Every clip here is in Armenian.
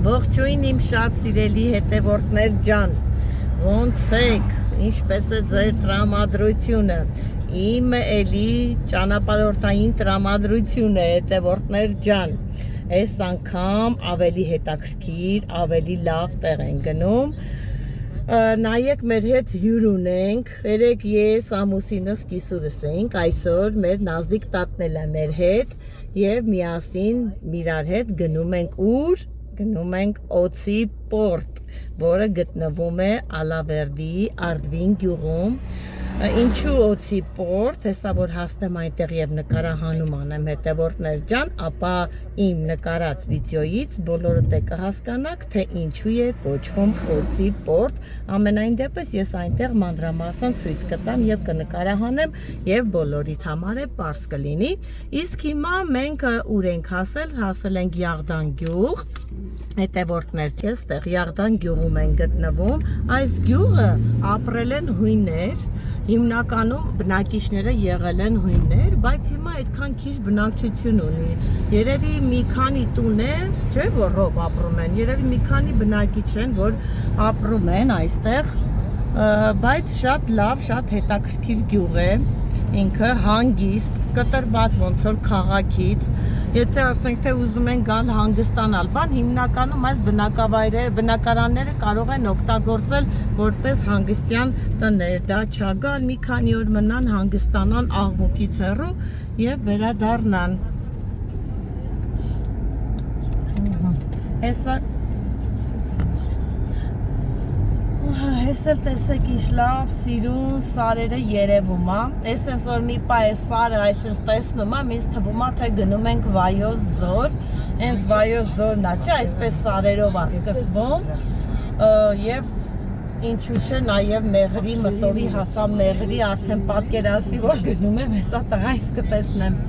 Ողջույն իմ շատ սիրելի հետևորդներ ջան, ոնց եք, ինչպես է ձեր տրամադրությունը, իմը էլի ճանապարհորդային տրամադրություն է հետևորդներ ջան, այս անգամ ավելի հետաքրքիր, ավելի լավ տեղ են գնում, նայեք մեր հետ հյուր ունենք, երեք ես ամուսինս կիսուրս ենք, այսօր մեր Նազիկ տատնել է մեր հետ և միասին իրար հետ գնում ենք ուր, գնում ենք Օձի պորտ, որը գտնվում է Ալավերդիի Արդվին գյուղում, ինչու Օձի պորտ, հեսա որ հասնեմ այնտեղ և նկարահանում անեմ հետևորդներ ջան, ապա իմ նկարած վիդեոյից բոլորդ է կհասկանաք, թե ինչու է կոչվում Օձի պորտ, ամենայն դեպս ես այնտեղ մանրամասն ցույց կտամ և կնկարահանեմ և բոլորիդ համար է պարզ կլինի, իսկ հիմա մենք ուր ենք հասել ենք Յաղդան գյուղ, հետևորդներ չես տեղ Յաղդան գյուղում են գտնվում, այս գյուղը ապրել են հույներ, հիմնականում բնակիչները եղել են հույներ, բայց հիմա այդքան քիչ բնակչություն ունի, երևի մի քանի տուն է, չէ որ ռոբ ապրում են, երևի մի քանի բնակիչ են, որ ապրում են այստեղ, բայց շատ լավ, շատ հետաքրքիր գյուղ է, ինքը հանգիստ, կտրված ոնց որ քաղաքից, եթե ասենք թե ուզում են գալ հանգստանալ, բան հիմնականում այս բնակարանները կարող են օգտագործել որպես հանգստյան տներ, դա չագան, մի քանի օր մնան հանգստանան աղմուկից հեռու և վերադառնան։ Ես էլ տեսեք ինչ լավ սիրուն սարերը երևում է, այսպես որ մի պա է սարը այսպես տեսնում եմ, ինձ թվում է թե գնում ենք Վայոց ձոր, հենց Վայոց ձորն է, չէ, այսպես սարերով է սկսվում և ինչու չէ նաև Մեղրի մտորի հասա Մեղրի արդեն պատկերացրի, որ գնում եմ հեսա տղա իսկ կտեսնեմ։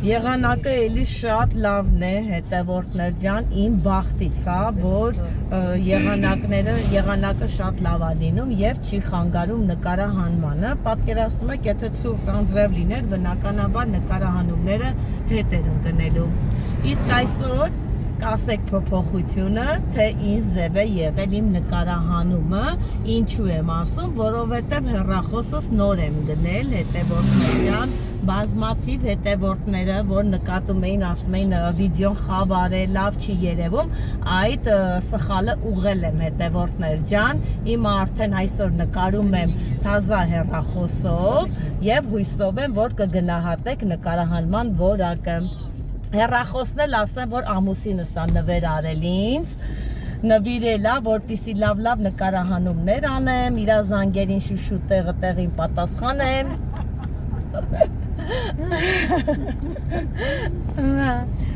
Եղանակը էլի շատ լավն է հետևորդներ ջան, իմ բախտից հա, որ եղանակը շատ լավ է լինում և չի խանգարում նկարահանմանը, պատկերացնում եք, եթե ցուրտ անձրև լիներ, բնականաբար նկարահանումները հետ էր ընկնելու, իսկ այսօր կասեք փոփոխությունը, թե ինչ ձև է եղել իմ նկարահանումը, ինչու եմ ասում, որովհետև հեռախոսս նոր եմ գնել, հետևորդներ ջան, բազմաթիվ հետևորդները, որ նկատում էին, ասում էին վիդեոն խավար է, լավ չի երևում, այդ սխալը ուղղել եմ հետևորդներ ջան, հիմա արդեն այսօր նկարում եմ թազա հեռախոսով և հույսով եմ, որ կգնահատեք նկարահանման որակը։ Հեռախոսն էլ ասեմ, որ ամուսինս է նվեր արել ինձ, նվիրել է, որպեսզի լավ նկարահանումներ անեմ, իր զանգերին շուշու տեղին պատասխանեմ։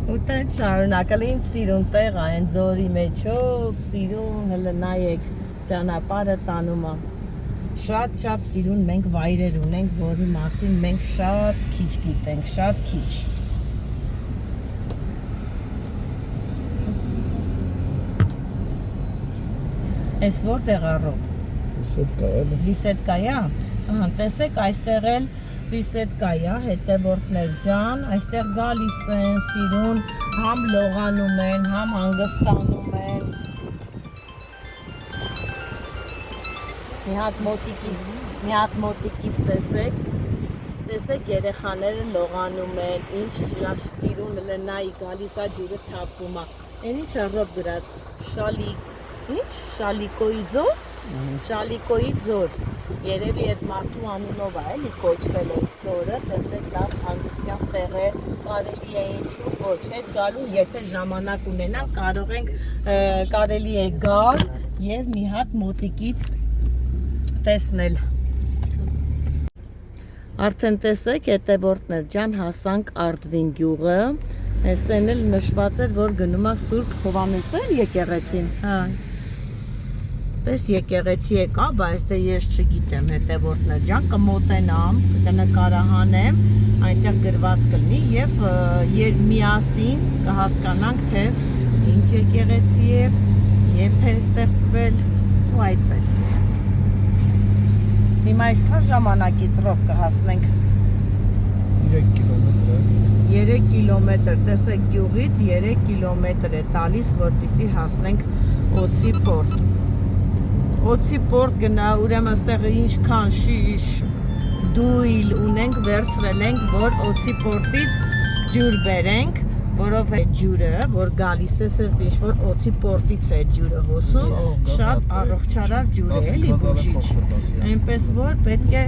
Ու տեն շարունակել ինձ սիրուն տեղ այն ձորի մեջով, սիրուն հլը նայեք ճանապարհը տանում է։ Շատ սիրուն մենք վայրեր ունենք, որի մասին մենք շատ քիչ գիտենք, շատ քիչ։ Այս որտեղ է ռոբ։ Լիսետկա է։ Տեսեք այստեղ էլ Լիսետկա է, հետևորդներ ջան, այստեղ գալիս են սիրուն, համ լողանում են, համ հանգստանում են։ Մի հատ մոտիկից տեսեք երեխաները լողանում են, ինչ սիրուն լնայի գալիս է ջուրը թափվում է։ Են ինչ է ռոբ գրած, Շալիկոյի ձոր, Շալիկոյի ձոր, երևի այդ մարդու անունով է, էլի կոչվել այս ձորը, տեսեք լավ հանգստյան տեղ է, կարելի է ինչու ոչ, հետ գալու, եթե ժամանակ ունենանք, կարելի է գալ և մի հատ մոտիկից տեսնել։ Արդեն տեսեք հետևորդներ ջան, հասանք Արդվին գյուղը, այստեն էլ նշված էր, որ գնում է Սուրբ Հովհաննես եկեղեցին, պես եկեղեցի է կա, բայց դե ես չգիտեմ հետևորդներ ջան, կմոտենամ, կնկարահանեմ, այնտեղ գրված կլինի և միասին կհասկանանք, թե ինչ եկեղեցի է, երբ է ստեղծվել ու այդպես։ Հիմա այսքան ժամանակից ռոբ կհասնենք։ 3 կիլոմետր է։ 3 կիլոմետր, տեսեք գյուղից 3 կիլոմետր է տալիս, որպեսզի հասնենք Օձի պորտ։ Օձի պորտ գնա, ուրեմն այստեղ ինչքան շիշ դույլ ունենք, վերցրել ենք, որ Օձի պորտից ջուր բերենք, որով է ջուրը, որ գալիս է սենց ինչ-որ Օձի պորտից է ջուրը հոսում, շատ առողջարար ջուր է, էլի բուժիչ։ Այնպես որ պետք է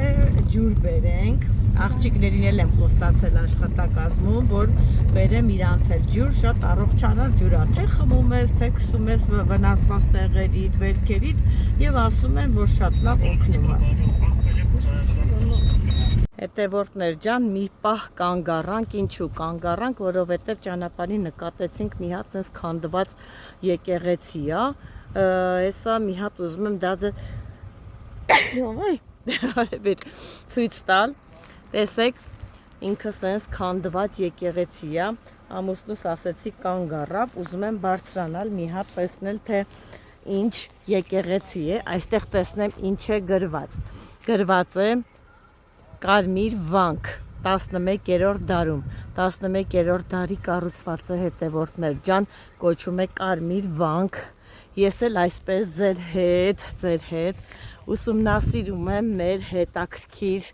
ջուր բերենք, աղջիկներին էլ եմ խոստացել աշխատակազմում, որ բերեմ իրանց էլ ջուր, շատ առողջարար ջուր է, թե խմում ես, թե քսում ես վնասված տեղերիդ, վերքերիդ եւ ասում են, որ շատ լավ օգնում է։ Հետևորդներ ջան, մի պահ կանգ առանք, ինչու կանգ առանք, որովհետև ճանապարհին նկատեցինք մի հատ այնպես քանդված եկեղեցի է, հեսա մի հատ ուզում եմ դա ցույց տալ, տեսեք, ինքը sense քանդված եկեղեցի է, ամուսնուս ասեցի կանգ առավ, ուզում եմ բարձրանալ մի հատ տեսնել, թե ինչ եկեղեցի է, այստեղ տեսնեմ ինչ է գրված է Կարմիր վանք 11-րդ դարում 11-րդ դարի կառուցված է հետևորդներ ջան կոչվում է Կարմիր վանք ես էլ այսպես ձեր հետ ուսումնասիրում եմ մեր հետաքրքիր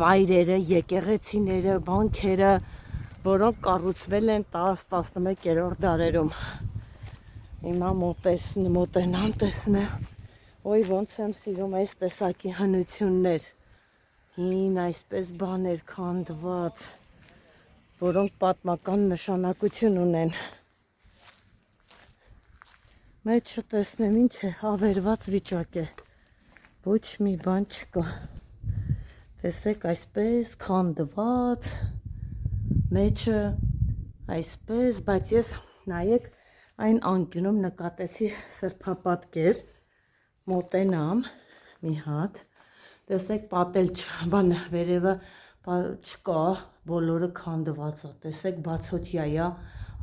վայրերը, եկեղեցիները, վանքերը, որոնք կառուցվել են 10-11-րդ դարերում հիմա մոտենամ տեսնեմ ոյ ոնց եմ սիրում այս տեսակի հնություններ Հին այսպես բաներ քանդված, որոնք պատմական նշանակություն ունեն։ Մեծ չտեսնեմ ինչ է, ավերված վիճակ է, ոչ մի բան չկա։ Տեսեք այսպես քանդված, մեջը այսպես, բայց ես նայեք այն անկյունում նկատեցի սրբապատկեր, մոտենամ մի հատ Տեսեք պատել բան վերևը չկա, բոլորը քանդված է, տեսեք բացօթյա է,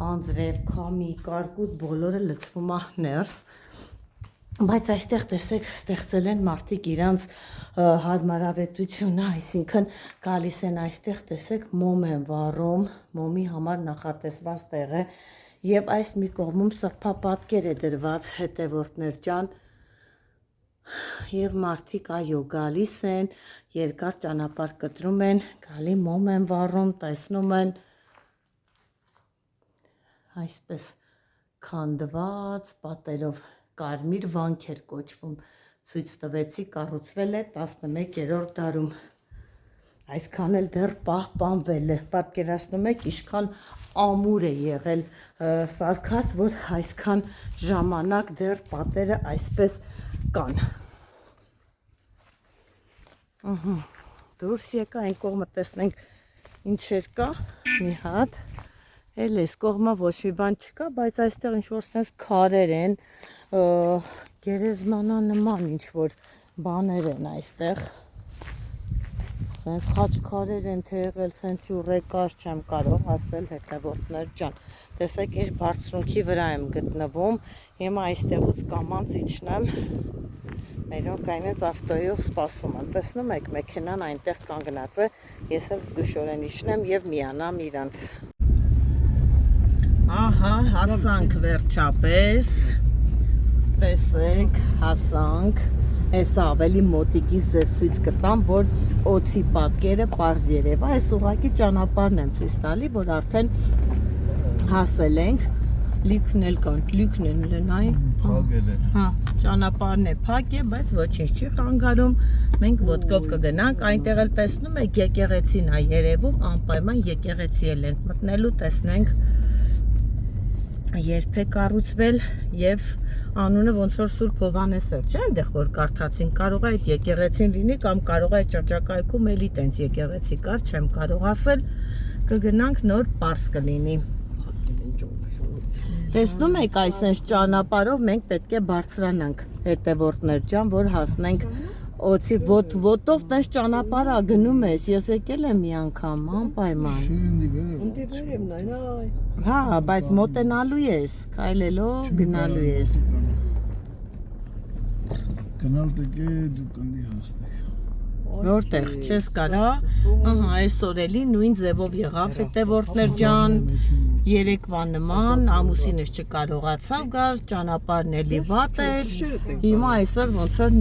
անձրև, քամի, կարկուտ, բոլորը լցվում է ներս, բայց այստեղ տեսեք ստեղծել են մարդիկ իրանց հարմարավետությունը, այսինքն գալիս են այստեղ, տեսեք մոմ են վառում, մոմի համար նախատեսված տեղ է, եւ այս մի կողմում սրբապատկեր է դրված հետևորդներ ջան, Եվ մարդիկ այո գալիս են, երկար ճանապարհ կտրում են, գալի մոմ են վառում, տեսնում են այսպես քանդված պատերով կարմիր վանք էր կոչվում, ցույց տվեցի կառուցվել է 11-րդ դարում, այսքան էլ դեռ պահպանվել է, պատկերացնում եք ինչքան ամուր է եղել սարքած, որ այսքան ժամանակ դեռ պատերը այսպես կան Դուրս եկա այն կողմը տեսնենք ինչեր կա մի հատ էլ էս կողմը ոչ մի բան չկա բայց այստեղ ինչ-որ սենց քարեր են գերեզմանա նման ինչ-որ բաներ են այստեղ սենց խաչքարեր են թե եղել սենց ջուրեկար չեմ կարող ասել հետևորդներ ջան տեսեք ինչ բարձրունքի վրա եմ գտնվում հիմա այստեղից կամանց իջնեմ Մերոնք այնպես ավտոյով սպասում են, տեսնում եք մեքենան այնտեղ կանգնած է, ես էլ զգուշորեն իջնեմ և միանամ իրանց։ Ահա, հասանք վերջապես, տեսեք, հասանք, ես ավելի մոտիկից ձեզ ցույց կտամ, որ օձի պատկերը պարզ երևա, այս ուղղակի ճանապարհն եմ ցույց տալի, որ արդեն հասել ենք, լիքն էլ կան, լիքն են լնային, փակել են։ Հա, ճանապարհն է փակ է, բայց ոչինչ չի խանգարում։ Մենք ոտքով կգնանք, այնտեղ էլ տեսնում եք եկեղեցին է երևում, անպայման եկեղեցի էլ ենք մտնելու, տեսնենք երբ է կառուցվել եւ անունը ոնց որ Սուրբ Հովհաննես էր, չէ՞, այնտեղ որ կարդացին, կարող է այդ եկեղեցին լինի կամ կարող է ճրջակայքում էլի տենց եկեղեցի կար, չեմ կարող ասել, կգնանք նոր պարզ կլինի։ Տեսնում եք այսպես ճանապարհով մենք պետք է բարձրանանք հետևորդներ ջան, որ հասնենք օձի ոտով տես ճանապարհը գնում ես, ես եկել եմ մի անգամ, անպայման։ Հա, բայց մոտենալու ես, քայլելով գնալու ես։ Գնալ դեպի դու կնդի հասնեք։ Որտեղ չես կարա, ահա այսօր էլի նույն ձևով եղավ հետևորդներ ջան, երեկվա նման, ամուսինս չկարողացավ գալ, ճանապարհն էլի վատ էր, հիմա այսօր ոնց որ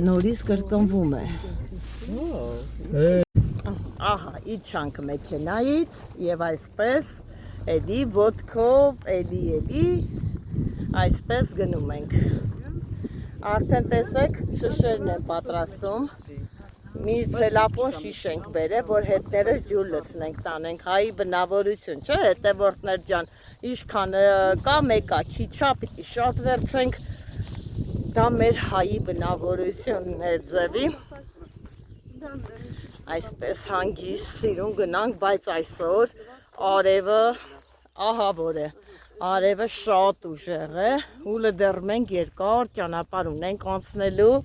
նորից կրկնվում է, ահա իջանք մեքենայից և այսպես էլի ոտքով, էլի այսպես գնում ենք, արդեն տեսեք շշերն են պատրաստում, մի ցելոֆան շիշ ենք բերել, որ հետներս ջուր լցնենք, տանենք, հայի բնավորություն, չէ, հետևորդներ ջան, ինչքան կա մեկա, քիչա, պիտի շատ վերցենք, դա մեր հայի բնավորությունն է ձևի, այսպես հանգիստ սիրուն գնանք, բայց այսօր արևը ահավոր է, արևը շատ ուժեղ է, ուլը դեռ մենք երկար ճանապարհ ունենք անցնելու,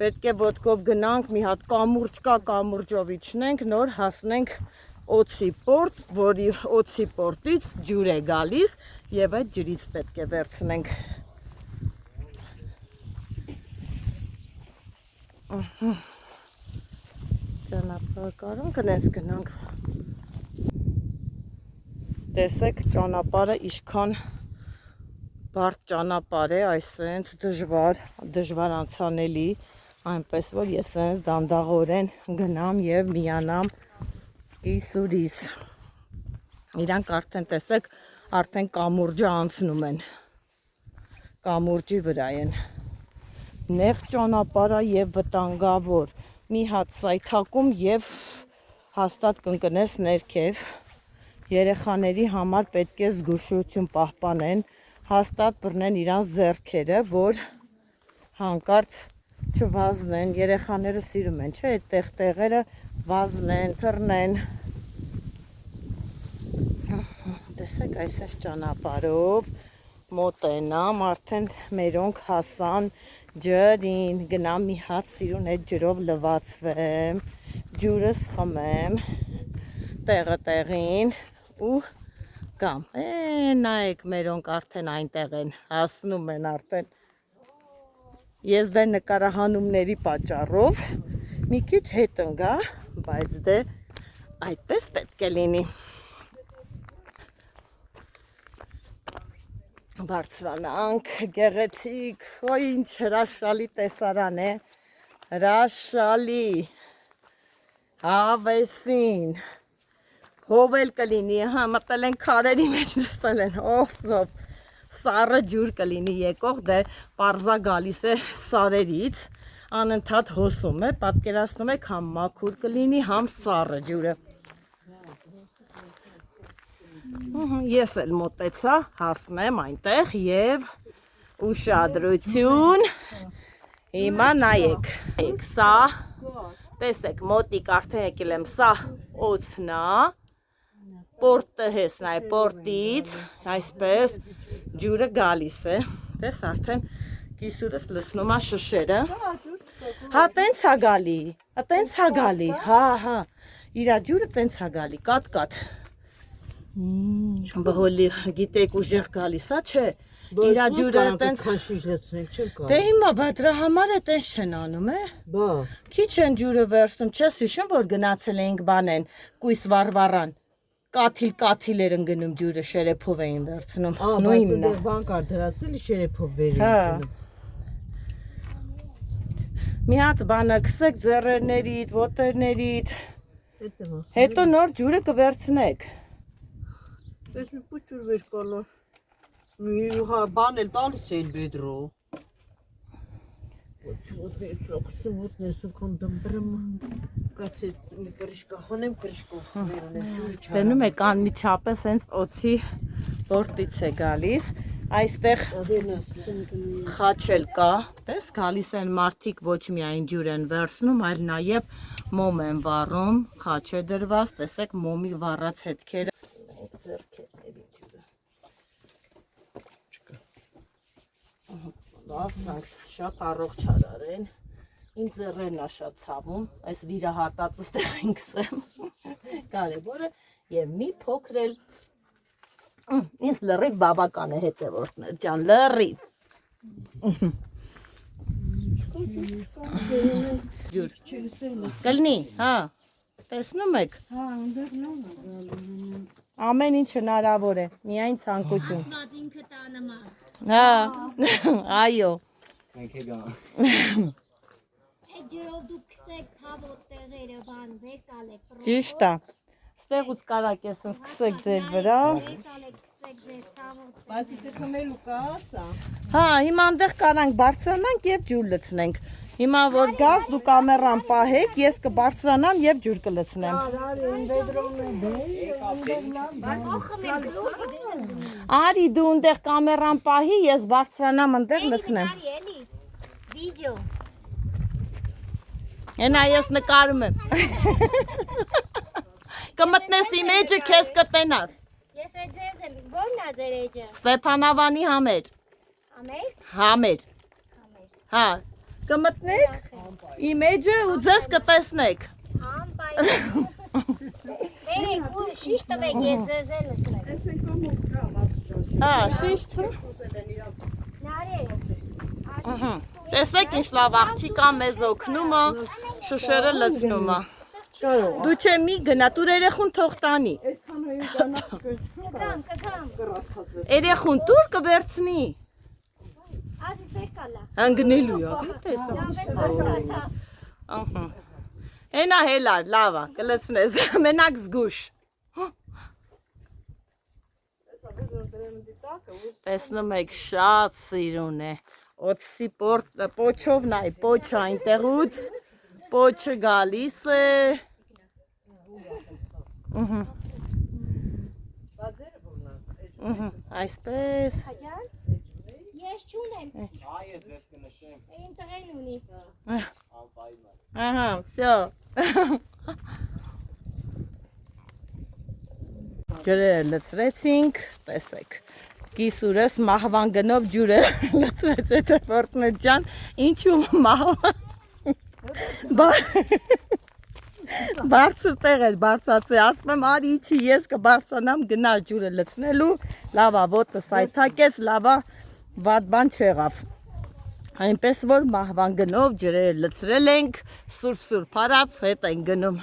պետք է ոտքով գնանք, մի հատ կամուրջ կա, կամուրջով իջնենք, նոր հասնենք օձի պորտ, որի օձի պորտից ջուր է գալիս և այդ ջրից պետք է վերցնենք։ Ճանապարհ գնանք։ Տեսեք ճանապարհը ինչքան բարդ ճանապարհ է, այսպես դժվար անցանելի, այնպես որ ես այնպես դանդաղորեն գնամ և միանամ կիսուրիս։ Իրանք արդեն տեսեք, արդեն կամուրջը անցնում են, կամուրջի վրա են։ Նեղ ճանապարհ է և վտանգավոր, մի հատ սայթակում և հաստատ կընկնես ներքև։ Երեխաների համար պետք է զգուշություն պահպանեն, հաստատ բռնեն իրանց ձեռքերը, որ հանկարծ չվազնեն, երեխաները սիրում են, չէ, այդ տեղերը վազնեն, թռնեն։ Տեսեք այսպես ճանապարհով մոտենամ, արդեն մերոնք հասան ջրին, գնամ մի հատ սիրուն այդ ջրով լվացվեմ, ջուրս խմեմ, տեղը տեղին ու կամ, նայեք մերոնք արդեն այնտեղ են, հասնում են արդեն, ես դե նկարահանումների պատճառով մի քիչ հետ ընկա, բայց դե այդպես պետք է լինի։ Բարձրանանք, գեղեցիկ, ոյ ինչ հրաշալի տեսարան է, հրաշալի, հավեսին, հով էլ կլինի, մտել են քարերի մեջ նստել են, ով, սառը ջուր կլինի եկող, դե պարզա գալիս է սարերից, անընդհատ հոսում է, պատկերացնում եք համ մաքուր կլինի, համ սառը ջուրը։ Ես էլ մոտեցա, հասնեմ այնտեղ և ուշադրություն, հիմա նայեք, սա, տեսեք մոտիկ արդեն եկել եմ, սա օձն է, պորտը հեսնայ, պորտից, այսպես ջուրը գալիս է, տես արդեն կիսուրս լցնում է շշերը, հա տենց է գալի, հա, իրա ջուրը տենց է գալի, կատ, բհոլի գիտեք ուժեղ գալիս, հա չէ, իրա ջուրը տենց, դե հիմա բա դրա համար է տենց չեն անում, քիչ են ջուրը վերցնում, չես հիշում, որ գնացել էինք բանեն, կույս վարվարան, կաթիլ էր ընգնում ջուրը, շերեփով էին վերցնում, նույնն է։ Բան կար դրածել, շերեփով վեր էին մի հատ բանը կսեք ձեռերներիդ, ոտերներիդ, հետո նոր ջուրը կվերցնեք։ Ես մի պուչ ջուր վեր կալար, մի բան էլ տալիս էին բեդրո։ Вот несу кондомбрам, կացեց մի կրիշկա խոնեմ, կրիշկով վերանեմ ջուր չարամ։ Տենում եք անմիջապես հենց օձի պորտից է գալիս, այստեղ խաչել կա, տես գալիս են մարդիկ ոչ միայն ջուր են վերցնում, այլ նաև մոմ են վառում, խաչ է դրված, տեսեք մոմի վառած հետքերը։ Ձեռքերների ջուրը։ Ասանք շատ առողջարար են, իմ ձեռերն է շատ ցավում, այս վիրահատածս տեղ ենք սեմ, կարևորը և մի փոքր էլ, ինձ լրիվ բավական է հետևորդներ ջան, լրիվ, Ջուր։ Կլնի, հա։ Տեսնում եք։ Հա, այնտեղ լավ է։ Ամեն ինչ հնարավոր է, միայն ցանկություն։ Աստված ինքը տանը մա։ Հա, այո։ Մենք եկա։ Այդ ջրով դուք քսեք ցավոտ տեղերը բան, վեր տալեք։ Ճիշտ է։ Ստեղուց կարակ ես սկսեք ձեր վրա։ Վեր տալեք քսեք ձեր ցավոտ։ Բայց դե խմելու կա, ասա։ Հա, հիմա այնտեղ կարանք բարձրանանք եւ ջուր լցնենք։ Հիմա որ գաս դու կամերան պահեք, ես կբարձրանամ եւ ջուր կլցնեմ։ Արի, ինտեգրոնը Արի դու այնտեղ կամերան պահի, ես բարձրանամ այնտեղ լցնեմ։ Էլի, վիդեո։ Հենա ես նկարում եմ։ Կմտնես իմ էջը, քեզ կտենաս։ Ես այդ ձեզ եմ, ո՞րն է ձեր էջը։ Ստեփանավանի համեր։ Ամեր։ Համեր։ Հա, կմտնեք իմ էջը ու ձեզ կտեսնեք։ Ամպայ։ Բերեք ու շիշ տվեք, ես ձեզ էլ լսնեմ։ Ես մենք կամոք կա, մաս Հա, շիշտ։ Նարի։ Ահա։ Տեսեք ինչ լավ աղջիկա մեզ օգնում է, շշերը լցնում է։ Դու չէ մի գնա, դու երեխուն թող տանի։ Այսքան հայու կանաչ կոչում Կգամ։ Երեխուն դուր կվերցնի։ Ազիզ վեր կալա։ Հանգնելու է, տեսա։ Բացացա։ Ահա։ Հենա հելար, լավ է, կլցնես, մենակ զգուշ։ Տեսնում եք, շատ սիրուն է։ Օծի պոչով նայ, պոչը այնտեղուց, պոչը գալիս է։ Այսպես։ Հաջան։ Ես չունեմ։ Այո, դες կնշեմ։ Այն տղեն ունի։ Անպայման։ Ահա, всё։ Ջուրերը լցրեցինք, տեսեք։ Կիսուրս մահվան գնով ջուրը լցրեց այդ Ֆորտներ ջան, ինչու մահվան։ Բարձր տեղ էր բարձացե, ասում եմ արի իջի ես կբարձրանամ գնա ջուրը լցնելու, լավա ոտը սայթակեց, լավա վատ բան չեղավ։ Այնպես որ մահվան գնով ջրերը լցրել ենք, սուրբ հարած հետ են գնում։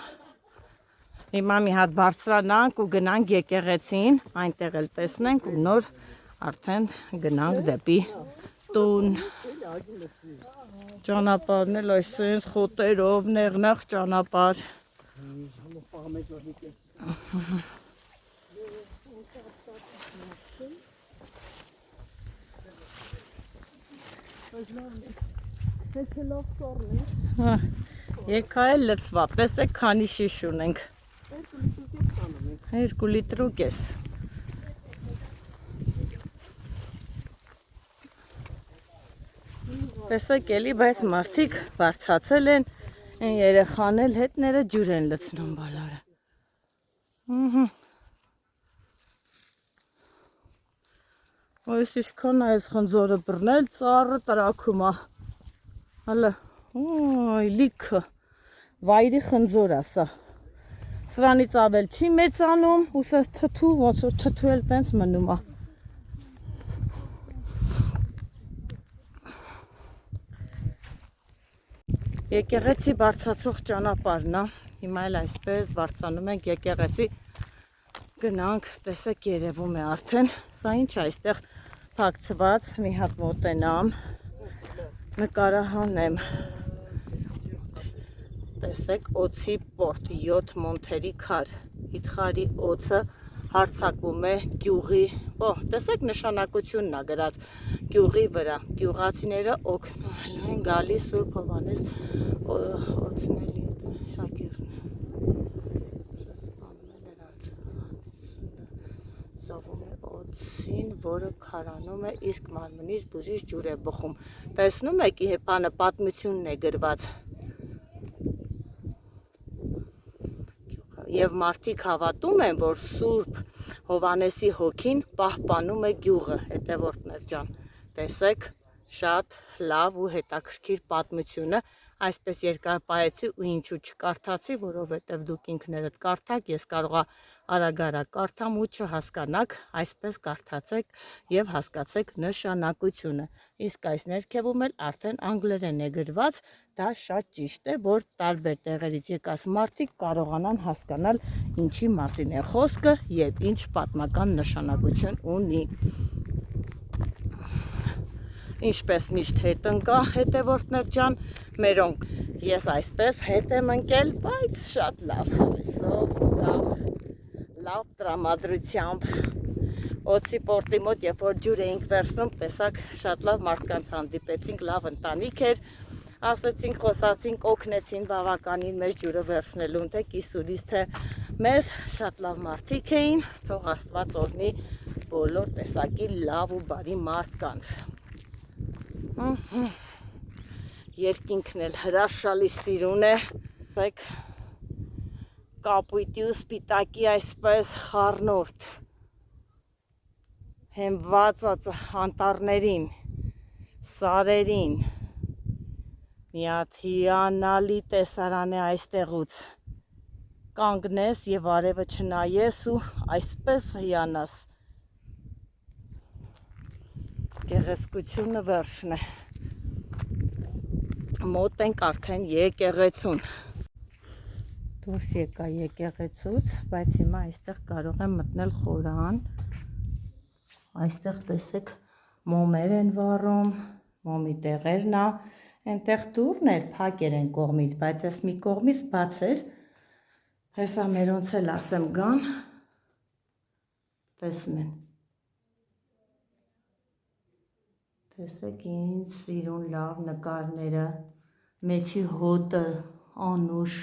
Հիմա մի հատ բարձրանանք ու գնանք եկեղեցին, այնտեղ էլ տեսնենք ու նոր արդեն գնանք դեպի տուն։ Ճանապարհն էլ այսպես խոտերով նեղնախ ճանապարհ։ Եկա էլ լցվա, տեսեք քանի շիշ ունենք։ 2 լիտր ու կես։ Տեսեք էլի, բայց մարդիկ բարձացել են, այն երեխան էլ հետները ջուր են լցնում բոլորը։ Այս ինչքան է այս խնձորը բռնել, ծառը տրաքում է։ Հələ, ոյ, լիքը, վայրի խնձոր է սա։ Սրանից ավել չի մեծանում, ու սա թթու, ոնց որ թթու էլ տենց մնում է։ Եկեղեցի բարձացող ճանապարհն է, հիմա էլ այսպես բարձրանում ենք եկեղեցի, գնանք, տեսեք երևում է արդեն, սա ինչ է այստեղ փակցված, մի հատ մոտենամ, նկարահանեմ, տեսեք օծի պորտ, 7 մոնթերի քար, իթխարի օծը հարցակվում է գյուղի, տեսեք նշանակությունն է գրած գյուղի վրա, գյուղացիները օգնել են գալիս Սուրբ Հովհաննես օծնելի շակերտն զովում է օծին, որը քարանում է, իսկ մարմնից բուժիչ ջուր է բխում, տեսնում եք իհեպանը պատմությունն է գրված և մարդիկ հավատում են, որ Սուրբ Հովհաննեսի հոգին պահպանում է գյուղը, հետևորդներ ջան, տեսեք շատ լավ ու հետաքրքիր պատմությունը, այսպես երկար պահեցի ու ինչու չկարդացի, որովհետև դուք ինքներդ կարդաք, ես կարողա արագ-արագ կարդամ ու չհասկանաք, այսպես կարդացեք եւ հասկացեք նշանակությունը։ Իսկ այս ներքևում էլ արդեն անգլերեն է գրված, դա շատ ճիշտ է, որ տարբեր տեղերից եկած մարդիկ կարողանան հասկանալ ինչի մասին է խոսքը եւ ինչ պատմական նշանակություն ունի։ Ինչպես միշտ հետ ընկա հետևորդներ ջան, մերոնք ես այսպես հետ եմ ընկել, բայց շատ լավ հավեսով, լավ տրամադրությամբ։ Օծի պորտի մոտ, երբ որ ջուր էինք վերցնում, տեսակ շատ լավ մարդկանց հանդիպեցինք, լավ ընտանիք էր, ասեցինք, խոսացինք, օգնեցին բավականին մեզ ջուրը վերցնելուն, թե կիսուրից, թե մեզ շատ լավ մարդիկ էին, թող Աստված օրհնի բոլոր տեսակի լավ ու բարի մարդկանց։ Երկինքն էլ հրաշալի սիրուն է, կապույտի ու սպիտակի այսպես խառնուրդ, հենված անտառներին, սարերին, մի հատ հիանալի տեսարան է այստեղուց, կանգնես եւ արևը չնայես ու այսպես հիանաս, գեղեցկությունը վերջն է, մոտ ենք արդեն եկեղեցուն, դուրս եկա եկեղեցուց, բայց հիմա այստեղ կարող եմ մտնել խորան, այստեղ տեսեք մոմեր են վառում, մոմի տեղերն է, այնտեղ դուռն էր, փակ էր այն կողմից, բայց այս մի կողմից բաց էր, հեսա մերոնց էլ ասեմ գան, տեսնեն, տեսեք ինձ սիրուն լավ նկարները, մեջի հոտը, անուշ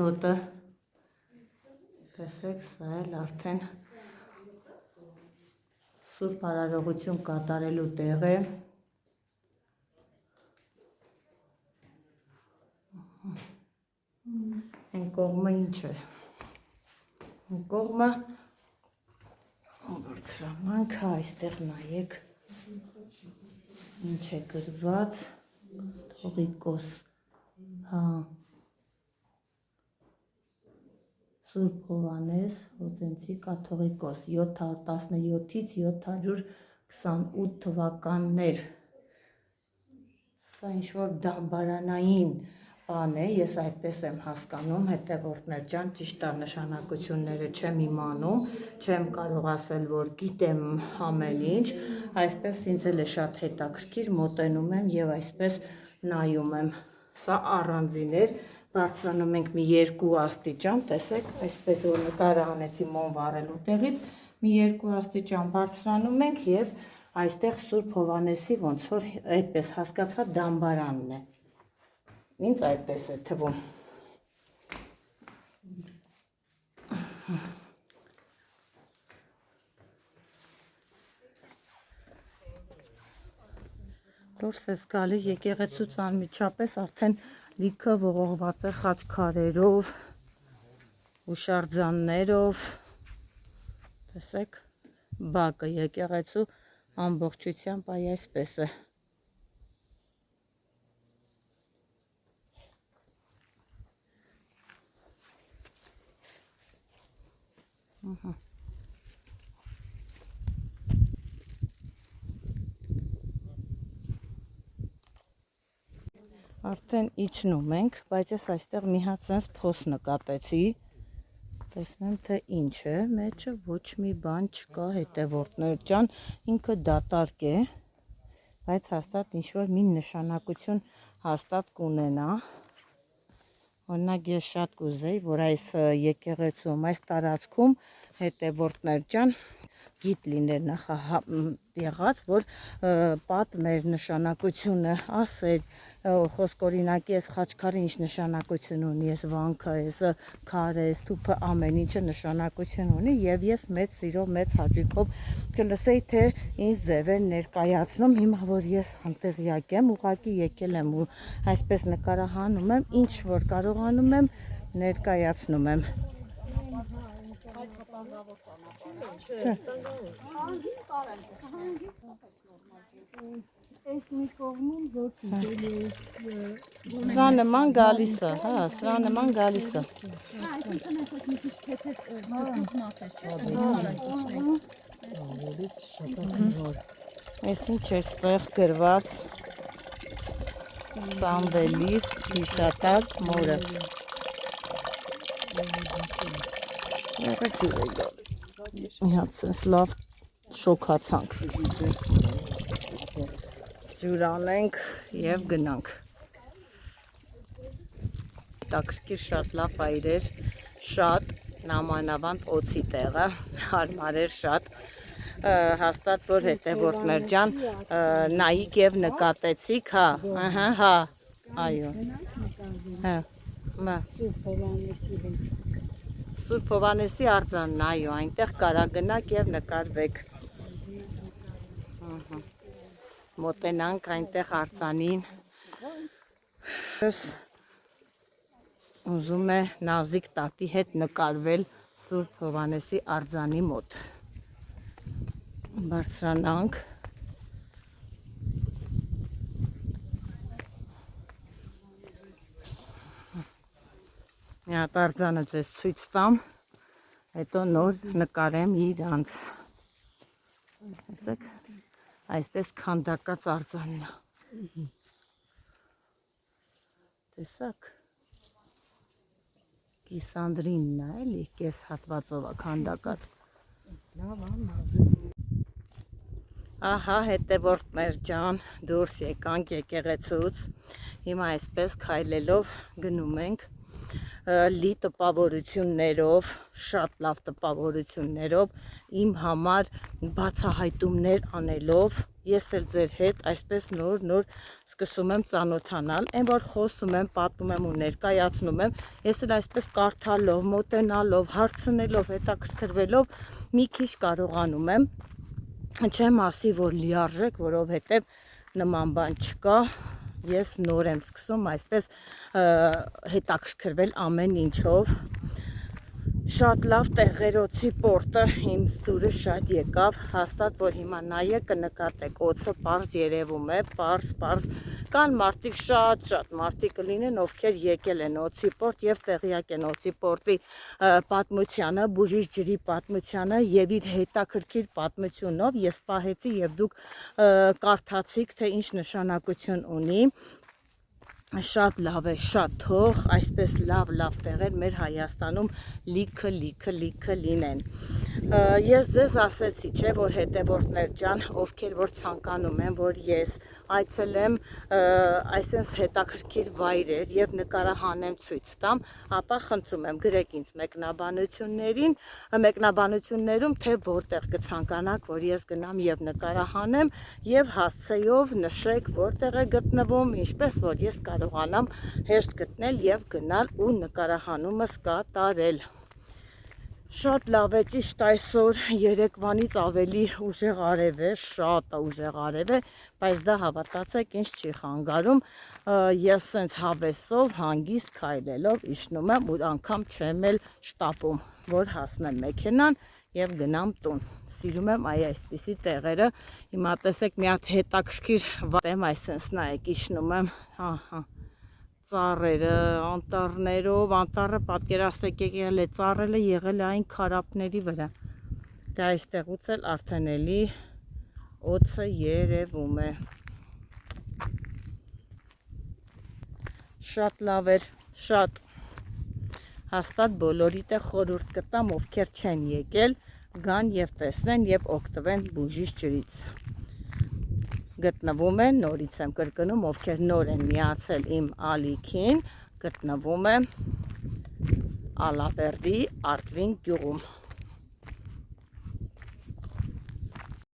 հոտը, տեսեք սա էլ արդեն Սուրբ արարողություն կատարելու տեղ է, այն կողմը ինչ է, այն կողմը բարձրամանքը, այստեղ նայեք, ինչ է գրված, Թողիկոս, Սուրբ Հովհաննես Օծենցի կաթողիկոս, 717-ից 728 թվականներ, սա ինչ-որ դամբարանային բան է, ես այդպես եմ հասկանում, հետևորդներ ջան, ճիշտ նշանակությունները չեմ իմանում, չեմ կարող ասել, որ գիտեմ ամեն ինչ, այսպես ինձ էլ է շատ հետաքրքիր, մոտենում եմ եւ այսպես նայում եմ, սա առանձին էր, բարձրանում ենք մի 2 աստիճան, տեսեք, այսպես որ նկարը անեցի մոմ վառելու տեղից, մի 2 աստիճան բարձրանում ենք եւ այստեղ Սուրբ Հովհաննեսի ոնց որ այդպես հասկացա դամբարանն է, ինձ այդպես է թվում, դուրս ես գալի եկեղեցուց անմիջապես արդեն լիքը ողողված է խաչքարերով, հուշարձաններով, տեսեք, բակը եկեղեցու ամբողջությամբ այ այսպես է, արդեն իջնում ենք, բայց ես այստեղ մի հատ սենց փոս նկատեցի, տեսնեմ թե ինչ է, մեջը ոչ մի բան չկա հետևորդներ ջան, ինքը դատարկ է, բայց հաստատ ինչ-որ մի նշանակություն հաստատ կունենա, օրինակ ես շատ կուզեի, որ այս եկեղեցում, այս տարածքում հետևորդներ ջան, գիտ լիներ եղած, որ պատմեր նշանակությունը, ասեր, խոսք օրինակի ես խաչքարը ինչ նշանակություն ունի, ես վանքը, ես քարը, ես թուփը, ամեն ինչը նշանակություն ունի եւ ես մեծ սիրով, մեծ հաճույքով կլսեի, թե ինձ ձև են ներկայացնում, հիմա որ ես անտեղյակ եմ, ուղղակի եկել եմ ու այսպես նկարահանում եմ, ինչ որ կարողանում եմ, ներկայացնում եմ։ Այս մի կողմում որ դիտել Սրա նման գալիս է, հա, սրա նման գալիս է։ Այսինքն ասած մի քիչ թեթև մասեր չէ։ Այս ինչ է ստեղ գրված Սամվելիս հիշատակ մորը։ Մի հատ սենց լավ շոքացանք։ Ջուր անենք և գնանք։ Տակրկիր շատ լավ այրեր, շատ նամանավանդ օծի տեղը, հարմար էր շատ, հաստատ որ հետևորդներ ջան նայիք և նկատեցիք, հա, հա, այո, հա, Սուրբ Հովանեսի արձանն, այո, այնտեղ կարա գնաք և նկարվեք, մոտենանք այնտեղ արձանին, ուզում է Նազիկ տատի հետ նկարվել Սուրբ Հովանեսի արձանի մոտ, բարձրանանք, մի հատ արձանը ձեզ ցույց տամ, հետո նոր նկարեմ իրանց, տեսեք, այսպես քանդակած արձանն է, տեսակ, կիսանդրինն է էլի, կես հատվածով է քանդակած, ահա հետևորդներ ջան, դուրս եկանք եկեղեցուց, հիմա այսպես քայլելով գնում ենք, լի տպավորություններով, շատ լավ տպավորություններով, իմ համար բացահայտումներ անելով, ես էլ ձեր հետ այսպես նոր սկսում եմ ծանոթանալ, այն որ խոսում եմ, պատմում եմ ու ներկայացնում եմ, ես էլ այսպես կարդալով, մոտենալով, հարցնելով, հետաքրքրվելով մի քիչ կարողանում եմ, չեմ ասի, որ լիարժեք, որովհետև նման բան չկա, ես նոր եմ սկսում այսպես հետաքրքրվել ամեն ինչով, շատ լավ տեղերոցի պորտը իմ սուրը շատ եկավ, հաստատ որ հիմա նայեք կնկատեք, օծը պարզ երևում է, պարզ, կան մարդիկ շատ մարդիկ կլինեն, ովքեր եկել են օծի պորտ և տեղյակ են օծի պորտի պատմությանը, բուժիչ ջրի պատմությանը և իր հետաքրքիր պատմությունով ես պահեցի և դուք կարդացիք, թե ինչ նշանակություն ունի, շատ լավ է, շատ թող, այսպես լավ տեղեր մեր Հայաստանում լիքը լինեն։ Ես ձեզ ասեցի, չէ, որ հետևորդներ ջան, ովքեր որ ցանկանում են, որ ես այցելեմ այսպես հետաքրքիր վայրեր և նկարահանեմ ցույց տամ, ապա խնդրում եմ գրեք ինձ մեկնաբանություններում, թե որտեղ կցանկանաք, որ ես գնամ և նկարահանեմ և հասցեով նշեք, որտեղ է գտնվում, ինչպես որ ես կարողանամ հեշտ գտնել և գնալ ու նկարահանումս կատարել։ Շատ լավ է, ճիշտ այսօր երեկվանից ավելի ուժեղ արև է, շատ ուժեղ արև է, բայց դա հավատացեք ինձ չի խանգարում, ես սենց հավեսով, հանգիստ քայլելով իջնում եմ ու անգամ չեմ էլ շտապում, որ հասնեմ մեքենան և գնամ տուն։ Սիրում եմ այսպիսի տեղերը, հիմա տեսեք մի հատ հետաքրքիր վատեմ, այսպես նայեք իջնում եմ, ծառերը, անտառներով, անտառը պատկերացրեք եկել է ծառերը, եղել է այն քարափների վրա, դա այստեղուց էլ արդեն էլի օծը երևում է, շատ լավ էր, շատ, հաստատ բոլորիդ է խորհուրդ կտամ, ովքեր չեն եկել, գան և տեսնեն և օգտվեն բուժիչ ջրից, գտնվում է, նորից եմ կրկնում, ովքեր նոր են միացել իմ ալիքին, գտնվում է Ալավերդի Արտվին գյուղում։